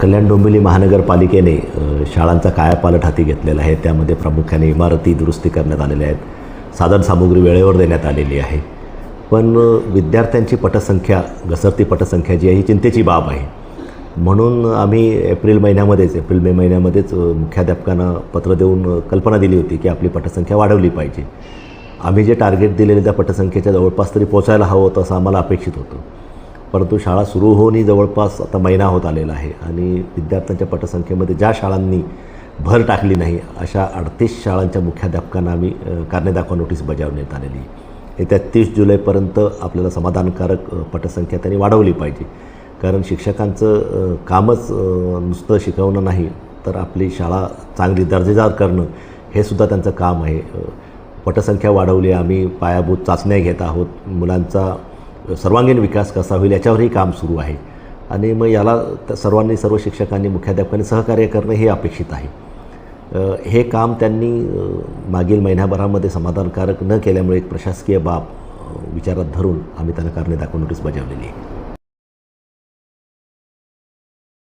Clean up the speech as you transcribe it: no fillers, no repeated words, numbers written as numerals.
कल्याण डोंबिवली महानगरपालिकेने शाळांचा कायापालट हाती घेतलेला आहे. त्यामध्ये प्रामुख्याने इमारती दुरुस्ती करण्यात आलेल्या आहेत, साधनसामुग्री वेळेवर देण्यात आलेली आहे. पण विद्यार्थ्यांची पटसंख्या, घसरती पटसंख्या जी आहे ही चिंतेची बाब आहे. म्हणून आम्ही एप्रिल मे महिन्यामध्येच मुख्याध्यापकांना पत्र देऊन कल्पना दिली होती की आपली पटसंख्या वाढवली पाहिजे. आम्ही जे टार्गेट दिलेले त्या पटसंख्येच्या जवळपास तरी पोचायला हवं होतं असं आम्हाला अपेक्षित होतं. परंतु शाळा सुरू होऊनही जवळपास आता महिना होत आलेला आहे आणि विद्यार्थ्यांच्या पटसंख्येमध्ये ज्या शाळांनी भर टाकली नाही अशा 38 शाळांच्या मुख्याध्यापकांना आम्ही कारणे दाखवा नोटीस बजावण्यात आलेली. येत्या 30 जुलैपर्यंत आपल्याला समाधानकारक पटसंख्या त्यांनी वाढवली पाहिजे. कारण शिक्षकांचं कामच नुसतं शिकवणं नाही तर आपली शाळा चांगली दर्जेदार करणं हे सुद्धा त्यांचं काम आहे. पटसंख्या वाढवली, आम्ही पायाभूत चाचण्या घेत आहोत, मुलांचा सर्वांगीण विकास कसा होईल याच्यावरही काम सुरू आहे आणि मग याला सर्व शिक्षकांनी, मुख्याध्यापकांनी सहकार्य करणं हे अपेक्षित आहे. हे काम त्यांनी मागील महिन्याभरामध्ये समाधानकारक न केल्यामुळे एक प्रशासकीय बाब विचारात धरून आम्ही त्यांना कारणे दाखवा नोटीस बजावलेली आहे.